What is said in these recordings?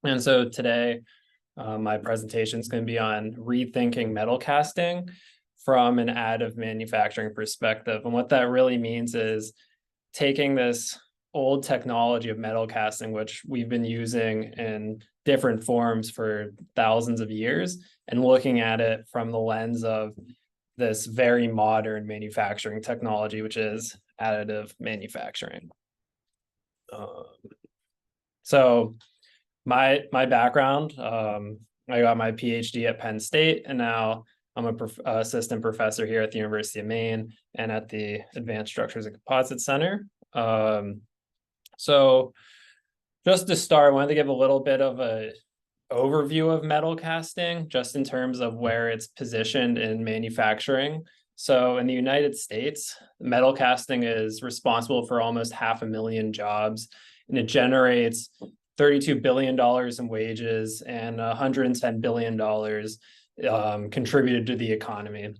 And so today, my presentation is going to be on rethinking metal casting from an additive manufacturing perspective. And what that really means is taking this old technology of metal casting, which we've been using in different forms for thousands of years, and looking at it from the lens of this very modern manufacturing technology, which is additive manufacturing. Um, so my background, I got my PhD at Penn State, and now I'm a assistant professor here at the University of Maine and at the Advanced Structures and Composites Center. So just to start, I wanted to give a little bit of a overview of metal casting, just in terms of where it's positioned in manufacturing. So in the United States, metal casting is responsible for almost 500,000 jobs, and it generates $32 billion in wages and $110 billion contributed to the economy.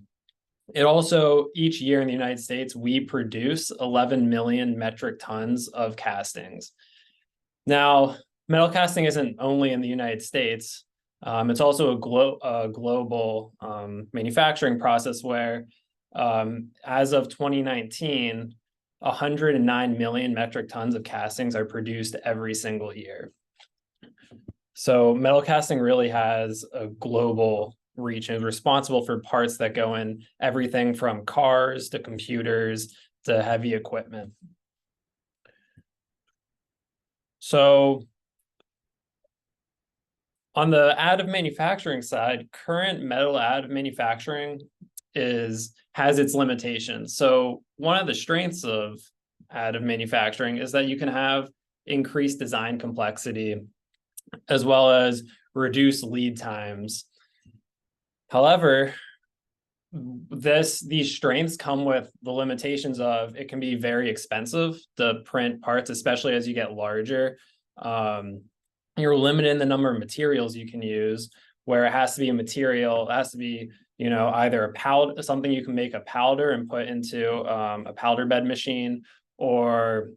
It also, each year in the United States, we produce 11 million metric tons of castings. Now, metal casting isn't only in the United States. It's also a global manufacturing process where, as of 2019, 109 million metric tons of castings are produced every single year. So metal casting really has a global reach and is responsible for parts that go in everything from cars to computers to heavy equipment. So on the additive manufacturing side, current metal additive manufacturing has its limitations. So one of the strengths of additive manufacturing is that you can have increased design complexity as well as reduce lead times. However, these strengths come with the limitations of it can be very expensive to print parts, especially as you get larger. You're limited in the number of materials you can use, where it has to be a material, it has to be, either a powder, something you can make a powder and put into a powder bed machine, or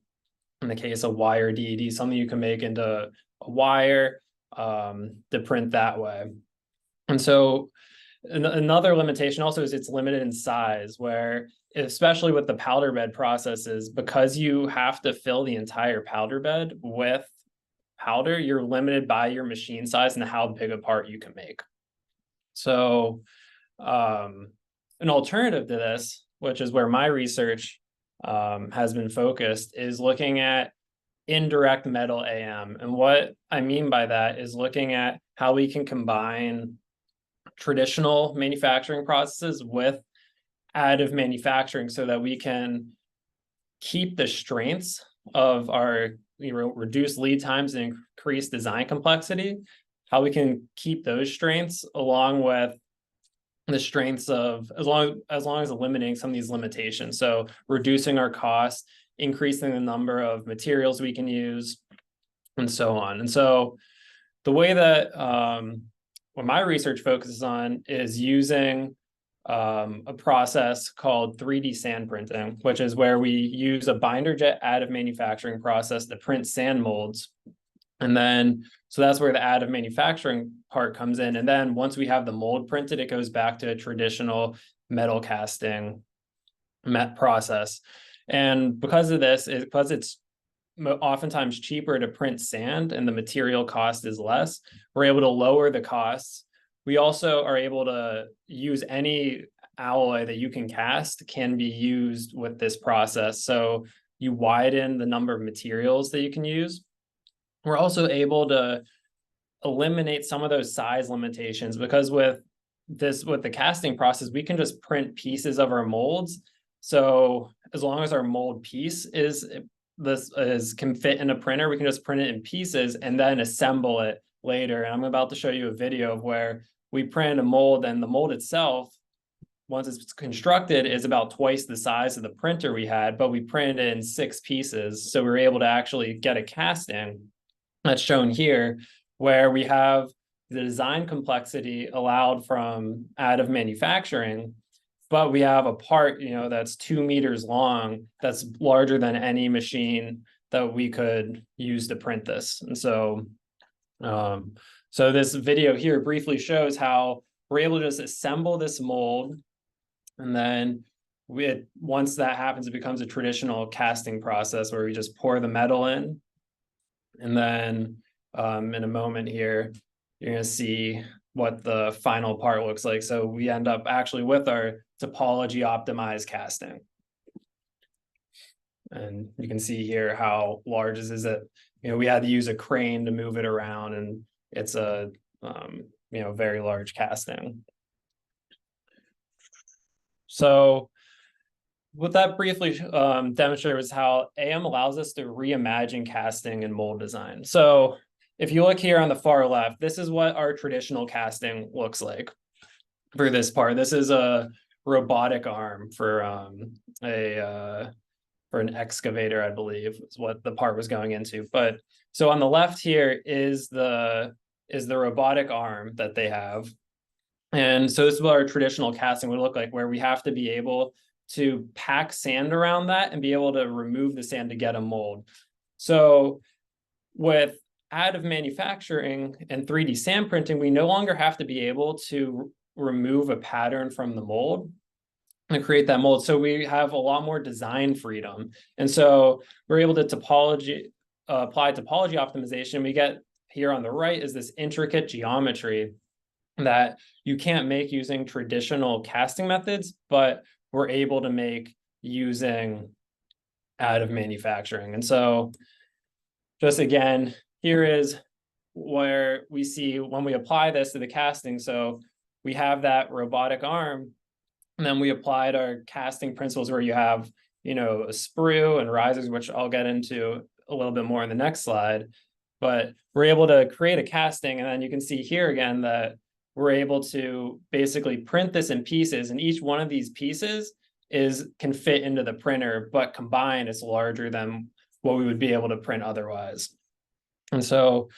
in the case of wire DED, something you can make into a wire to print that way. And so another limitation also is it's limited in size, where especially with the powder bed processes, because you have to fill the entire powder bed with powder, you're limited by your machine size and how big a part you can make. So an alternative to this, which is where my research has been focused, is looking at indirect metal AM. And what I mean by that is looking at how we can combine traditional manufacturing processes with additive manufacturing so that we can keep the strengths of our reduce lead times and increase design complexity, how we can keep those strengths along with the strengths of, as long as eliminating some of these limitations. So reducing our costs, increasing the number of materials we can use, and so on. And so the way that what my research focuses on is using a process called 3D sand printing, which is where we use a binder jet additive manufacturing process to print sand molds. And then, so that's where the additive manufacturing part comes in. And then once we have the mold printed, it goes back to a traditional metal casting process. And because of this, because it's oftentimes cheaper to print sand and the material cost is less, we're able to lower the costs. We also are able to use any alloy that you can cast can be used with this process. So you widen the number of materials that you can use. We're also able to eliminate some of those size limitations, because with the casting process, we can just print pieces of our molds. So as long as our mold piece can fit in a printer, we can just print it in pieces and then assemble it later. And I'm about to show you a video of where we print a mold, and the mold itself, once it's constructed, is about twice the size of the printer we had, but we printed it in 6 pieces. So we were able to actually get a casting that's shown here, where we have the design complexity allowed from additive manufacturing, but we have a part, that's 2 meters long, that's larger than any machine that we could use to print this. And so So this video here briefly shows how we're able to just assemble this mold, and then once that happens, it becomes a traditional casting process where we just pour the metal in, and then in a moment here, you're going to see what the final part looks like. So we end up actually with our topology optimized casting. And you can see here how large this is. We had to use a crane to move it around, and it's a very large casting. So what that briefly demonstrated was how AM allows us to reimagine casting and mold design. So if you look here on the far left, this is what our traditional casting looks like for this part. This is a robotic arm for an excavator, I believe, is what the part was going into. But so on the left here is the robotic arm that they have. And so this is what our traditional casting would look like, where we have to be able to pack sand around that and be able to remove the sand to get a mold. So with additive manufacturing and 3D sand printing, we no longer have to be able to remove a pattern from the mold and create that mold. So we have a lot more design freedom. And so we're able to apply topology optimization. We get here on the right is this intricate geometry that you can't make using traditional casting methods, but we're able to make using additive manufacturing. And so just again, here is where we see when we apply this to the casting. So we have that robotic arm, and then we applied our casting principles where you have, a sprue and risers, which I'll get into a little bit more in the next slide. But we're able to create a casting, and then you can see here again that we're able to basically print this in pieces, and each one of these pieces can fit into the printer, but combined it's larger than what we would be able to print otherwise. And so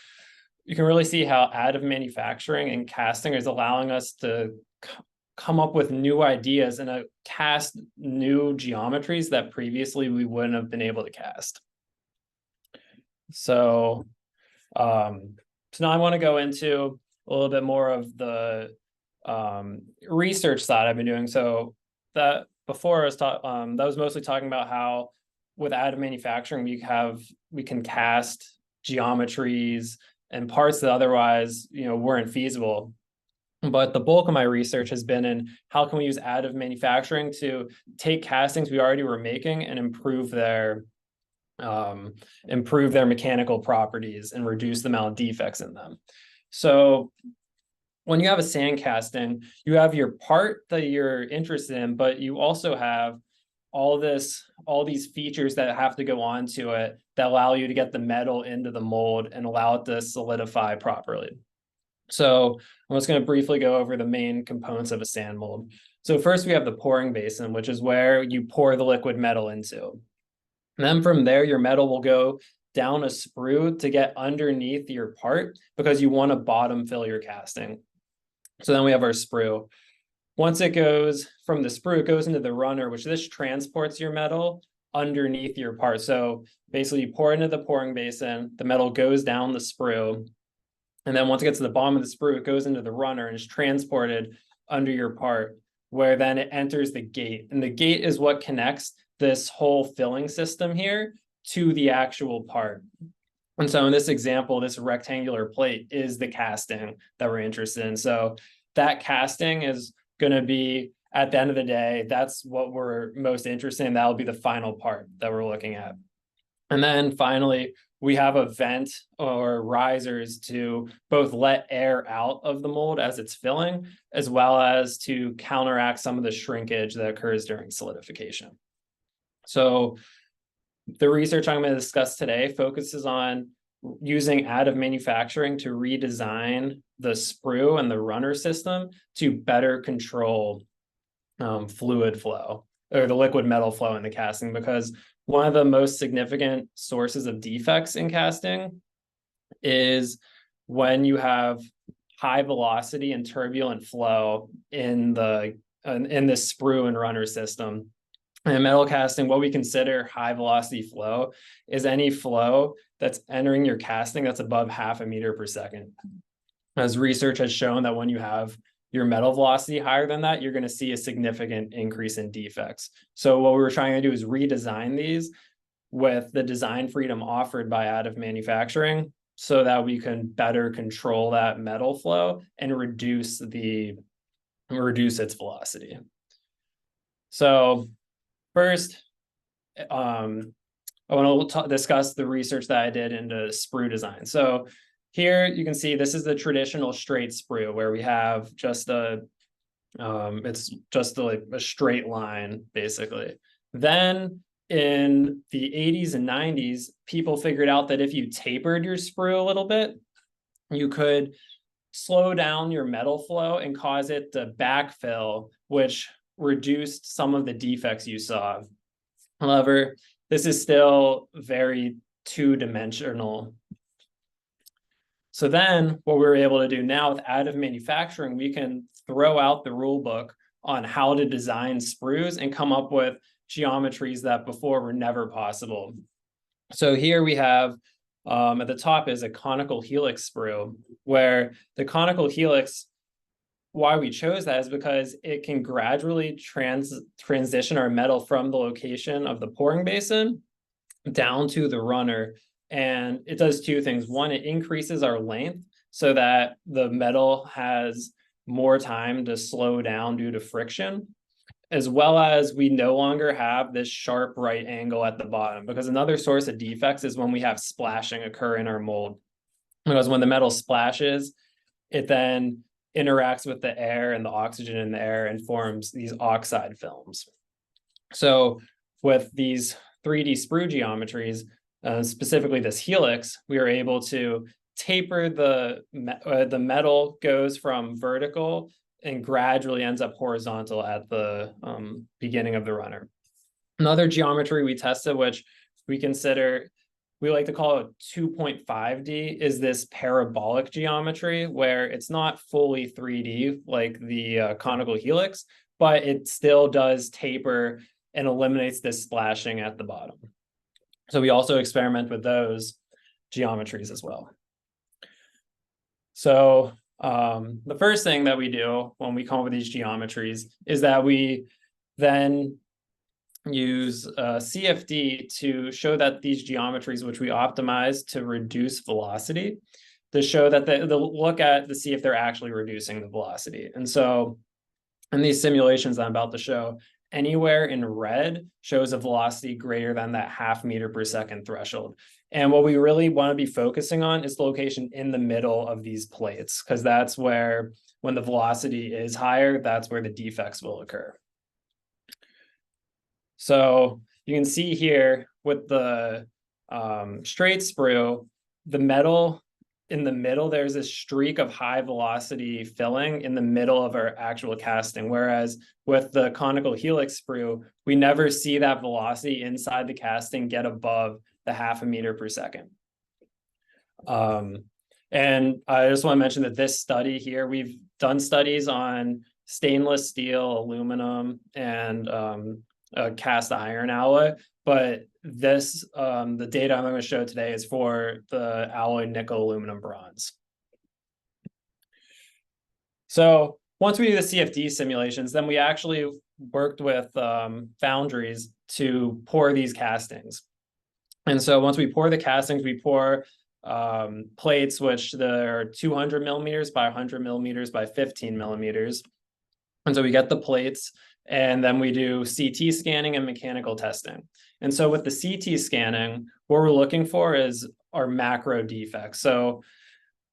you can really see how additive manufacturing and casting is allowing us to come up with new ideas and cast new geometries that previously we wouldn't have been able to cast. So now I want to go into a little bit more of the research side I've been doing. So that before I was that was mostly talking about how with additive manufacturing we can cast geometries and parts that otherwise weren't feasible. But the bulk of my research has been in how can we use additive manufacturing to take castings we already were making and improve their mechanical properties and reduce the amount of defects in them. So when you have a sand casting, you have your part that you're interested in, but you also have all these features that have to go onto it that allow you to get the metal into the mold and allow it to solidify properly. So I'm just going to briefly go over the main components of a sand mold. So first we have the pouring basin, which is where you pour the liquid metal into. And then from there, your metal will go down a sprue to get underneath your part because you want to bottom fill your casting. So then we have our sprue. Once it goes from the sprue, it goes into the runner, which this transports your metal underneath your part. So basically you pour into the pouring basin, the metal goes down the sprue, and then once it gets to the bottom of the sprue, it goes into the runner and is transported under your part, where then it enters the gate. And the gate is what connects this whole filling system here to the actual part. And so in this example, this rectangular plate is the casting that we're interested in. So that casting is going to be, at the end of the day, that's what we're most interested in. That'll be the final part that we're looking at. And then finally, we have a vent or risers to both let air out of the mold as it's filling, as well as to counteract some of the shrinkage that occurs during solidification. So the research I'm going to discuss today focuses on using additive manufacturing to redesign the sprue and the runner system to better control fluid flow or the liquid metal flow in the casting, because one of the most significant sources of defects in casting is when you have high velocity and turbulent flow in the sprue and runner system. In metal casting, what we consider high velocity flow is any flow that's entering your casting that's above 0.5 meters per second. As research has shown that when you have your metal velocity higher than that, you're going to see a significant increase in defects. So what we were trying to do is redesign these with the design freedom offered by additive manufacturing so that we can better control that metal flow and reduce its velocity. So first, I want to discuss the research that I did into sprue design. So here you can see this is the traditional straight sprue where we have just it's just like a straight line basically. Then in the 80s and 90s, people figured out that if you tapered your sprue a little bit, you could slow down your metal flow and cause it to backfill, which reduced some of the defects you saw. However, this is still very two-dimensional. So then what we were able to do now with additive manufacturing, we can throw out the rule book on how to design sprues and come up with geometries that before were never possible. So here we have at the top is a conical helix sprue, where the conical helix, why we chose that is because it can gradually transition our metal from the location of the pouring basin down to the runner. And it does two things. One, it increases our length so that the metal has more time to slow down due to friction, as well as we no longer have this sharp right angle at the bottom, because another source of defects is when we have splashing occur in our mold. Because when the metal splashes, it then interacts with the air and the oxygen in the air and forms these oxide films. So with these 3D sprue geometries, specifically this helix, we are able to taper the metal goes from vertical and gradually ends up horizontal at the beginning of the runner. Another geometry we tested, which we consider, we like to call it 2.5D, is this parabolic geometry, where it's not fully 3D like the conical helix, but it still does taper and eliminates this splashing at the bottom. So we also experiment with those geometries as well. So the first thing that we do when we come up with these geometries is that we then use CFD to show that these geometries, which we optimize to reduce velocity, to show that they'll look at to see if they're actually reducing the velocity. And so in these simulations I'm about to show, anywhere in red shows a velocity greater than that 0.5 meters per second threshold. And what we really want to be focusing on is the location in the middle of these plates, because that's where, when the velocity is higher, that's where the defects will occur. So you can see here with the straight sprue, the metal in the middle, there's a streak of high velocity filling in the middle of our actual casting. Whereas with the conical helix sprue, we never see that velocity inside the casting get above the 0.5 meters per second. And I just want to mention that this study here, we've done studies on stainless steel, aluminum, and cast iron alloy, but this, the data I'm going to show today is for the alloy nickel, aluminum, bronze. So once we do the CFD simulations, then we actually worked with foundries to pour these castings. And so once we pour the castings, we pour plates, which are 200 millimeters by 100 millimeters by 15 millimeters. And so we get the plates, and then we do CT scanning and mechanical testing. And so with the CT scanning, what we're looking for is our macro defects. So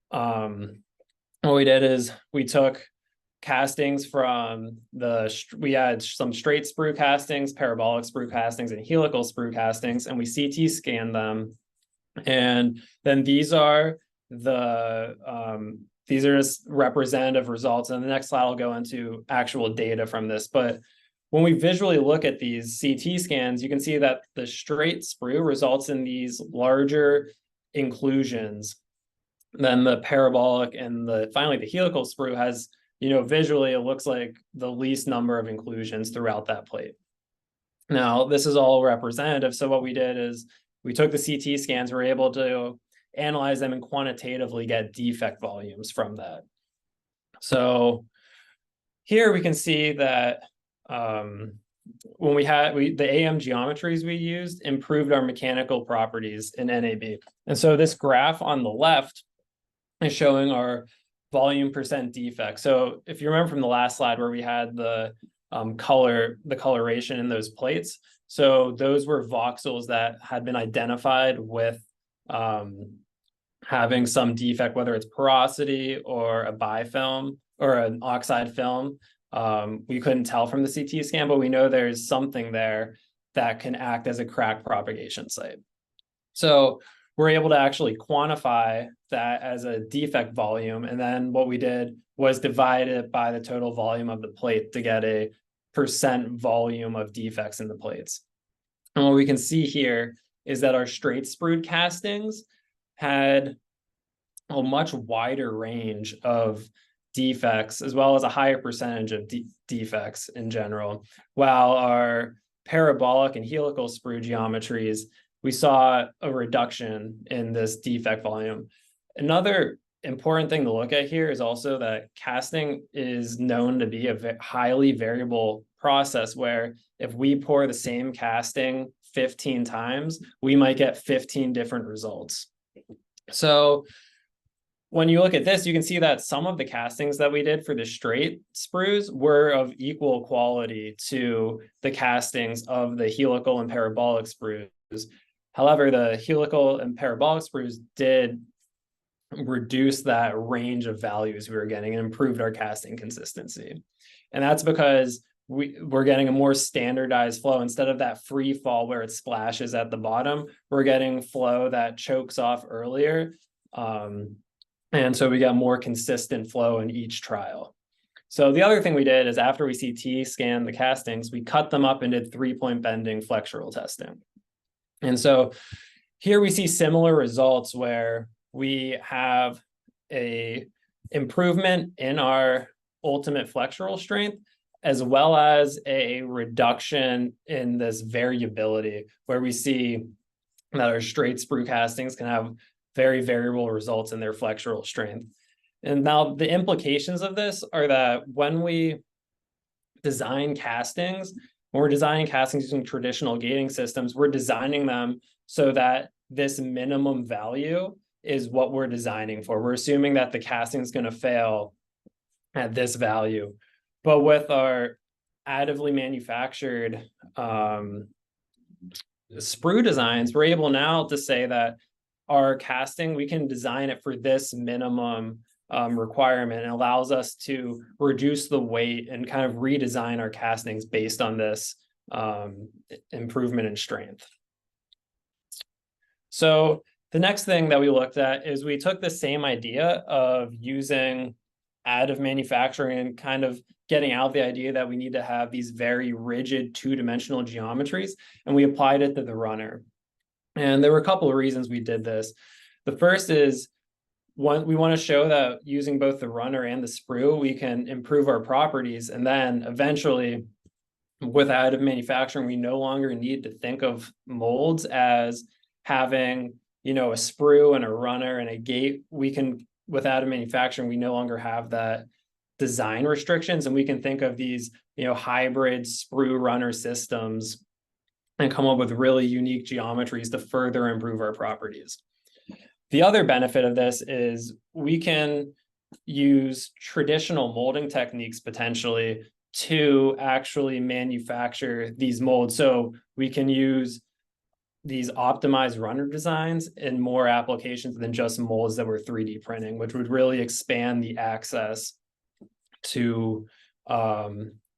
what we did is we took castings from we had some straight sprue castings, parabolic sprue castings, and helical sprue castings, and we CT scanned them. And then these are just representative results. And the next slide will go into actual data from this. But when we visually look at these CT scans, you can see that the straight sprue results in these larger inclusions than the parabolic, and finally the helical sprue has, visually it looks like the least number of inclusions throughout that plate. Now, this is all representative. So what we did is we took the CT scans, we were able to analyze them and quantitatively get defect volumes from that. So here we can see that when the AM geometries we used improved our mechanical properties in NAB. And so this graph on the left is showing our volume percent defect. So if you remember from the last slide where we had the coloration in those plates, so those were voxels that had been identified with having some defect, whether it's porosity or a bifilm or an oxide film. We couldn't tell from the CT scan, but we know there's something there that can act as a crack propagation site. So we're able to actually quantify that as a defect volume. And then what we did was divide it by the total volume of the plate to get a percent volume of defects in the plates. And what we can see here is that our straight sprued castings had a much wider range of defects, as well as a higher percentage of defects in general, while our parabolic and helical sprue geometries, we saw a reduction in this defect volume. Another important thing to look at here is also that casting is known to be a highly variable process, where if we pour the same casting 15 times, we might get 15 different results. So when you look at this, you can see that some of the castings that we did for the straight sprues were of equal quality to the castings of the helical and parabolic sprues. However, the helical and parabolic sprues did reduce that range of values we were getting and improved our casting consistency. And that's because we're getting a more standardized flow. Instead of that free fall where it splashes at the bottom, we're getting flow that chokes off earlier. And so we got more consistent flow in each trial. So the other thing we did is after we CT scanned the castings, we cut them up and did 3-point bending flexural testing. And so here we see similar results where we have a improvement in our ultimate flexural strength, as well as a reduction in this variability, where we see that our straight sprue castings can have very variable results in their flexural strength. And now the implications of this are that when we design castings, when we're designing castings using traditional gating systems, we're designing them so that this minimum value is what we're designing for. We're assuming that the casting is going to fail at this value. But with our additively manufactured sprue designs, we're able now to say that our casting, we can design it for this minimum requirement. It allows us to reduce the weight and kind of redesign our castings based on this improvement in strength. So the next thing that we looked at is we took the same idea of using additive manufacturing and kind of getting out the idea that we need to have these very rigid two-dimensional geometries, and we applied it to the runner. And there were a couple of reasons we did this. The first is, one, we want to show that using both the runner and the sprue, we can improve our properties. And then eventually, with additive manufacturing, we no longer need to think of molds as having, a sprue and a runner and a gate. We can, with additive manufacturing, we no longer have that design restrictions, and we can think of these, hybrid sprue runner systems and come up with really unique geometries to further improve our properties. The other benefit of this is we can use traditional molding techniques potentially to actually manufacture these molds. So we can use these optimized runner designs in more applications than just molds that we're 3D printing, which would really expand the access to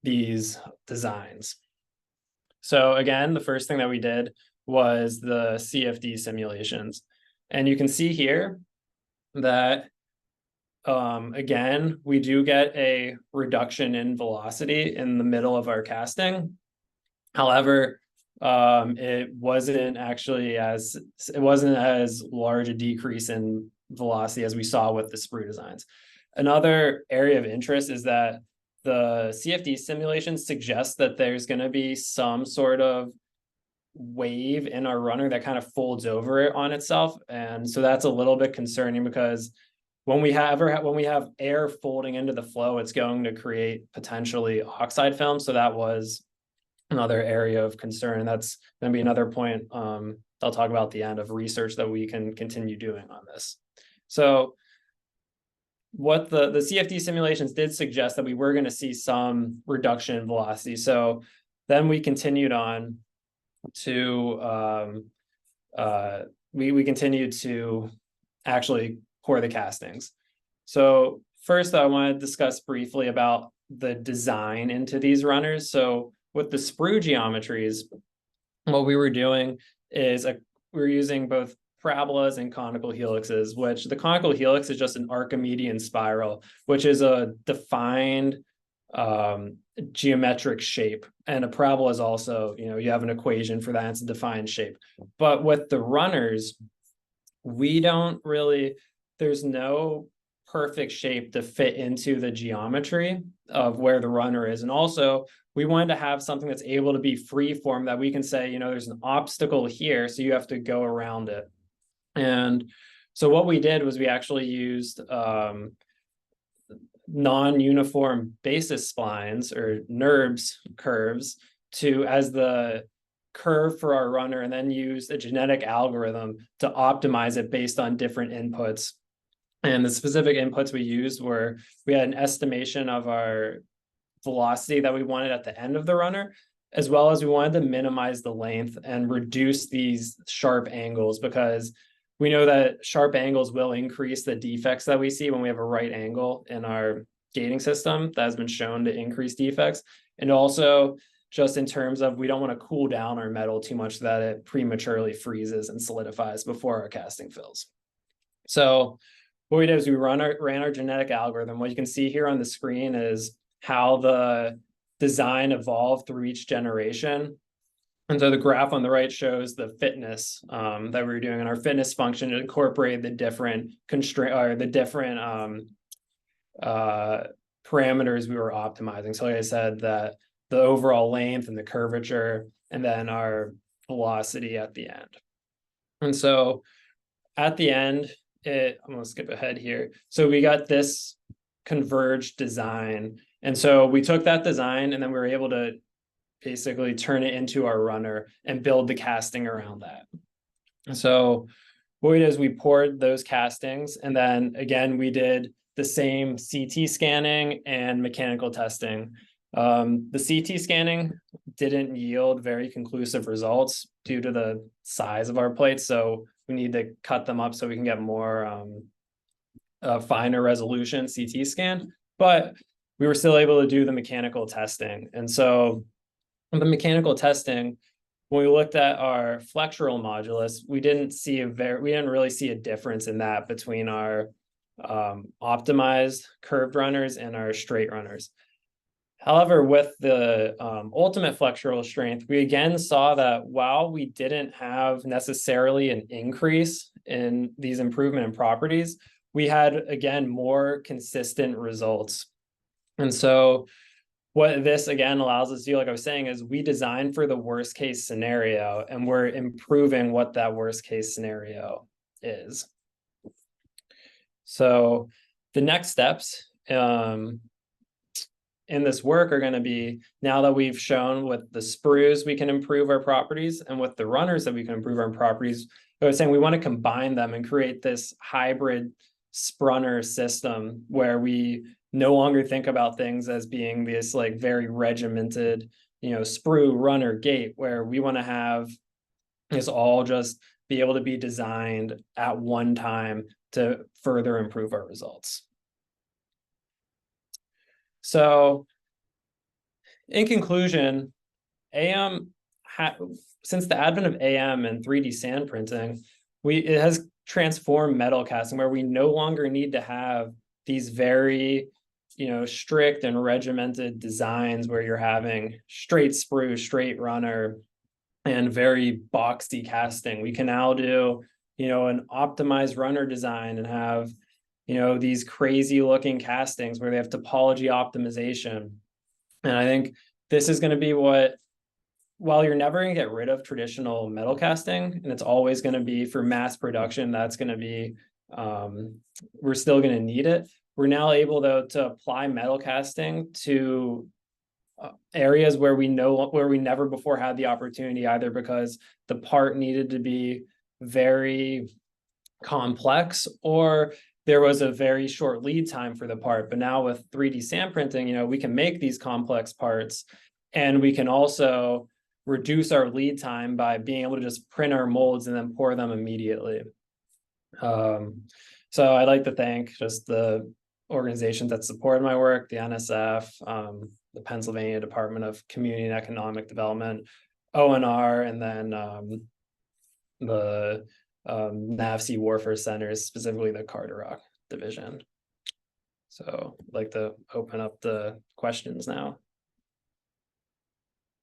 these designs. So again, the first thing that we did was the CFD simulations. And you can see here that, again, we do get a reduction in velocity in the middle of our casting. However, it wasn't as large a decrease in velocity as we saw with the sprue designs. Another area of interest is that the CFD simulation suggests that there's going to be some sort of wave in our runner that kind of folds over it on itself. And so that's a little bit concerning, because when we have air folding into the flow, it's going to create potentially oxide film. So that was another area of concern. And that's going to be another point I'll talk about at the end of research that we can continue doing on this. So what the CFD simulations did suggest that we were going to see some reduction in velocity. So then we continued on to we continued to actually pour the castings. So first, I want to discuss briefly about the design into these runners. So with the sprue geometries, what we were doing is we were using both parabolas and conical helixes, which the conical helix is just an Archimedean spiral, which is a defined geometric shape. And a parabola is also, you have an equation for that. It's a defined shape. But with the runners, there's no perfect shape to fit into the geometry of where the runner is. And also, we wanted to have something that's able to be free form, that we can say, there's an obstacle here, so you have to go around it. And so what we did was we actually used non-uniform basis splines, or NURBS curves, as the curve for our runner, and then use a genetic algorithm to optimize it based on different inputs. And the specific inputs we used were, we had an estimation of our velocity that we wanted at the end of the runner, as well as we wanted to minimize the length and reduce these sharp angles, because we know that sharp angles will increase the defects that we see when we have a right angle in our gating system. That has been shown to increase defects. And also, just in terms of, we don't want to cool down our metal too much that it prematurely freezes and solidifies before our casting fills. So what we did is we ran our genetic algorithm. What you can see here on the screen is how the design evolved through each generation. And so the graph on the right shows the fitness that we were doing, and our fitness function incorporated the different parameters we were optimizing. So like I said, that the overall length and the curvature, and then our velocity at the end. And so at the end, I'm going to skip ahead here. So we got this converged design. And so we took that design, and then we were able to basically turn it into our runner and build the casting around that. So what we did is we poured those castings, and then again, we did the same CT scanning and mechanical testing. The CT scanning didn't yield very conclusive results due to the size of our plates. So we need to cut them up so we can get more finer resolution CT scan, but we were still able to do the mechanical testing. And so the mechanical testing, when we looked at our flexural modulus, we didn't really see a difference in that between our optimized curved runners and our straight runners. However, with the ultimate flexural strength, we again saw that while we didn't have necessarily an increase in these improvement in properties, we had, again, more consistent results. And so what this again allows us to do, like I was saying, is we design for the worst case scenario, and we're improving what that worst case scenario is. So the next steps in this work are going to be, now that we've shown with the sprues we can improve our properties, and with the runners that we can improve our properties, I was saying we want to combine them and create this hybrid sprunner system where we no longer think about things as being this like very regimented, sprue, runner, gate, where we want to have this all just be able to be designed at one time to further improve our results. So in conclusion, since the advent of AM and 3D sand printing, it has transformed metal casting, where we no longer need to have these very strict and regimented designs where you're having straight sprue, straight runner, and very boxy casting. We can now do, an optimized runner design and have these crazy looking castings where they have topology optimization. And I think this is going to be while you're never going to get rid of traditional metal casting, and it's always going to be for mass production, that's going to be, we're still going to need it. We're now able, though, to apply metal casting to areas where we never before had the opportunity, either because the part needed to be very complex or there was a very short lead time for the part. But now with 3D sand printing, we can make these complex parts, and we can also reduce our lead time by being able to just print our molds and then pour them immediately. So I'd like to thank just the organizations that supported my work, the NSF, the Pennsylvania Department of Community and Economic Development, ONR, and then the NAVC Warfare Centers, specifically the Carter Rock Division. So I'd like to open up the questions now.